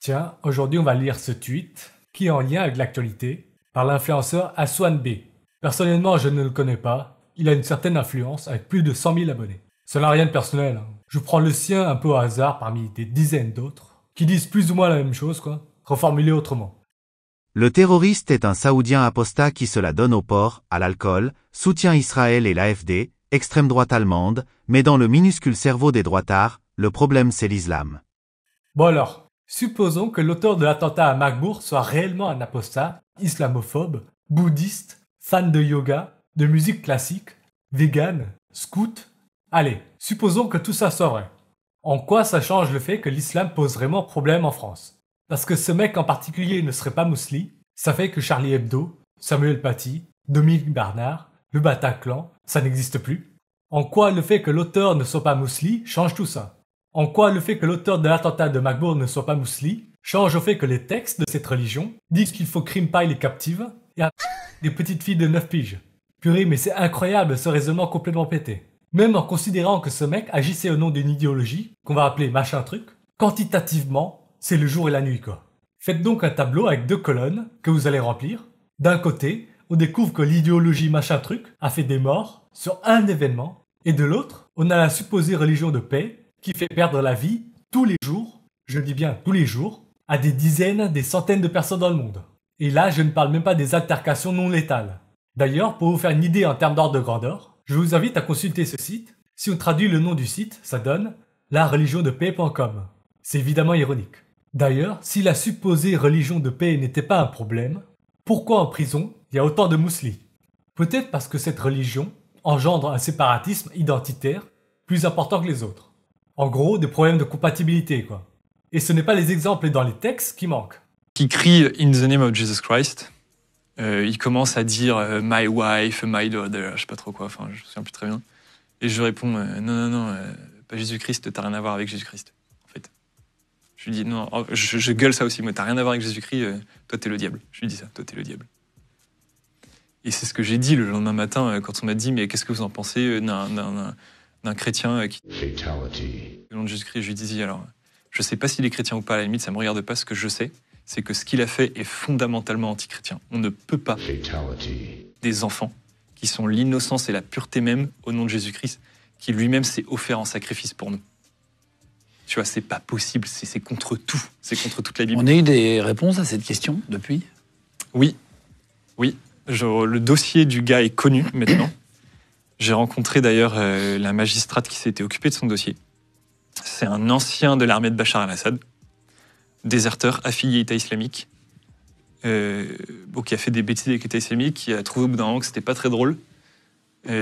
Tiens, aujourd'hui on va lire ce tweet qui est en lien avec l'actualité par l'influenceur Aswan B. Personnellement, je ne le connais pas. Il a une certaine influence avec plus de 100 000 abonnés. Ça n'a rien de personnel. Je prends le sien un peu au hasard parmi des dizaines d'autres qui disent plus ou moins la même chose, quoi. Reformulé autrement. Le terroriste est un Saoudien apostat qui se la donne au porc, à l'alcool, soutient Israël et l'AfD, extrême droite allemande, mais dans le minuscule cerveau des droitards, le problème c'est l'islam. Bon alors, supposons que l'auteur de l'attentat à Magbourg soit réellement un apostat, islamophobe, bouddhiste, fan de yoga, de musique classique, vegan, scout. Allez, supposons que tout ça soit vrai. En quoi ça change le fait que l'islam pose vraiment problème en France? Parce que ce mec en particulier ne serait pas mousli, ça fait que Charlie Hebdo, Samuel Paty, Dominique Bernard, le Bataclan, ça n'existe plus. En quoi le fait que l'auteur ne soit pas mousli change tout ça? En quoi le fait que l'auteur de l'attentat de Magbourg ne soit pas mousli change au fait que les textes de cette religion disent qu'il faut crime paille les captives et des petites filles de 9 piges? Purée, mais c'est incroyable ce raisonnement complètement pété. Même en considérant que ce mec agissait au nom d'une idéologie, qu'on va appeler machin truc, quantitativement, c'est le jour et la nuit quoi. Faites donc un tableau avec 2 colonnes que vous allez remplir. D'un côté, on découvre que l'idéologie machin truc a fait des morts sur un événement, et de l'autre, on a la supposée religion de paix qui fait perdre la vie tous les jours, je dis bien tous les jours, à des dizaines, des centaines de personnes dans le monde. Et là, je ne parle même pas des altercations non létales. D'ailleurs, pour vous faire une idée en termes d'ordre de grandeur, je vous invite à consulter ce site. Si on traduit le nom du site, ça donne lareligiondepaix.com. C'est évidemment ironique. D'ailleurs, si la supposée religion de paix n'était pas un problème, pourquoi en prison il y a autant de mousselis? Peut-être parce que cette religion engendre un séparatisme identitaire plus important que les autres. En gros, des problèmes de compatibilité, quoi. Et ce n'est pas les exemples dans les textes qui manquent. Qui crie « In the name of Jesus Christ », il commence à dire « My wife, my daughter », je sais pas trop quoi, enfin je me souviens plus très bien. Et je réponds « Non, pas Jésus-Christ, t'as rien à voir avec Jésus-Christ ». Je lui dis, non, je gueule ça aussi, moi, t'as rien à voir avec Jésus-Christ, toi t'es le diable. Je lui dis ça, toi t'es le diable. Et c'est ce que j'ai dit le lendemain matin quand on m'a dit, mais qu'est-ce que vous en pensez d'un chrétien qui... Fatality. Le nom de Jésus-Christ, je lui disais, alors, je sais pas s'il est chrétien ou pas, à la limite, ça me regarde pas. Ce que je sais, c'est que ce qu'il a fait est fondamentalement anti-chrétien. On ne peut pas Fatality. des enfants qui sont l'innocence et la pureté même au nom de Jésus-Christ, qui lui-même s'est offert en sacrifice pour nous. Tu vois, c'est pas possible, c'est contre tout, c'est contre toute la Bible. On a eu des réponses à cette question depuis? Oui. Le dossier du gars est connu maintenant. J'ai rencontré d'ailleurs la magistrate qui s'était occupée de son dossier. C'est un ancien de l'armée de Bachar al-Assad, déserteur, affilié État islamique, qui a fait des bêtises avec l'État islamique, qui a trouvé au bout d'un moment que c'était pas très drôle,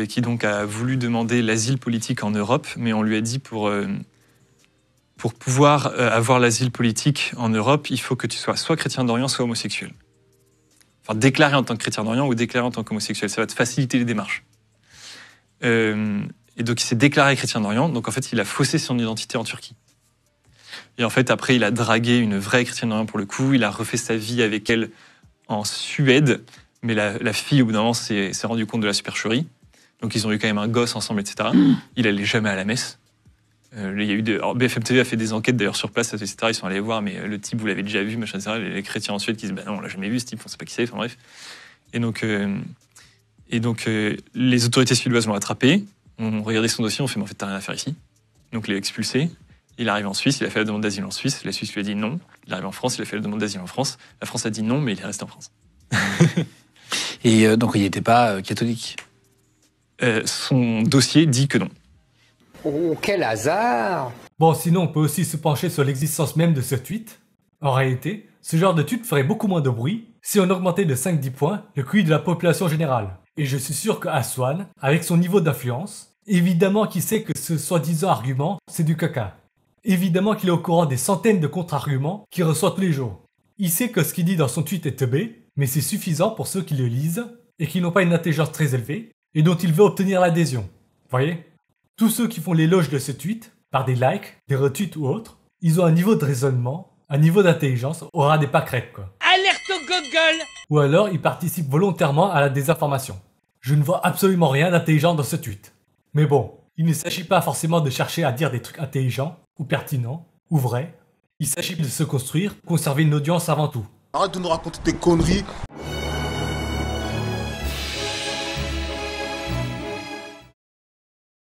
qui donc a voulu demander l'asile politique en Europe, mais on lui a dit pour pouvoir avoir l'asile politique en Europe, il faut que tu sois soit chrétien d'Orient, soit homosexuel. Enfin, déclaré en tant que chrétien d'Orient ou déclaré en tant qu'homosexuel. Ça va te faciliter les démarches. Et donc, il s'est déclaré chrétien d'Orient. Donc, en fait, il a faussé son identité en Turquie. Et en fait, après, il a dragué une vraie chrétienne d'Orient pour le coup. Il a refait sa vie avec elle en Suède. Mais la fille, au bout d'un moment, s'est rendu compte de la supercherie. Donc, ils ont eu quand même un gosse ensemble, etc. Il allait jamais à la messe. Il y a eu BFM TV a fait des enquêtes d'ailleurs sur place, etc. Ils sont allés voir, mais le type, vous l'avez déjà vu, machin, etc. Les chrétiens en Suède qui disent, bah non, on l'a jamais vu ce type, on sait pas qui c'est, enfin bref. Et donc, les autorités suédoises l'ont attrapé, ont regardé son dossier, ont fait, mais en fait, t'as rien à faire ici. Donc, il l'a expulsé. Il arrive en Suisse, il a fait la demande d'asile en Suisse. La Suisse lui a dit non. Il arrive en France, il a fait la demande d'asile en France. La France a dit non, mais il est resté en France. Et donc, il n'était pas catholique? Son dossier dit que non. Oh, quel hasard! Bon, sinon on peut aussi se pencher sur l'existence même de ce tweet. En réalité, ce genre de tweet ferait beaucoup moins de bruit si on augmentait de 5-10 points le QI de la population générale. Et je suis sûr que Aswan, avec son niveau d'influence, évidemment qu'il sait que ce soi-disant argument, c'est du caca. Évidemment qu'il est au courant des centaines de contre-arguments qu'il reçoit tous les jours. Il sait que ce qu'il dit dans son tweet est teubé, mais c'est suffisant pour ceux qui le lisent et qui n'ont pas une intelligence très élevée et dont il veut obtenir l'adhésion. Voyez ? Tous ceux qui font l'éloge de ce tweet, par des likes, des retweets ou autres, ils ont un niveau de raisonnement, un niveau d'intelligence au ras des pâquerettes, quoi. Alerte au Google! Ou alors ils participent volontairement à la désinformation. Je ne vois absolument rien d'intelligent dans ce tweet. Mais bon, il ne s'agit pas forcément de chercher à dire des trucs intelligents, ou pertinents, ou vrais. Il s'agit de se construire, conserver une audience avant tout. Arrête de nous raconter tes conneries.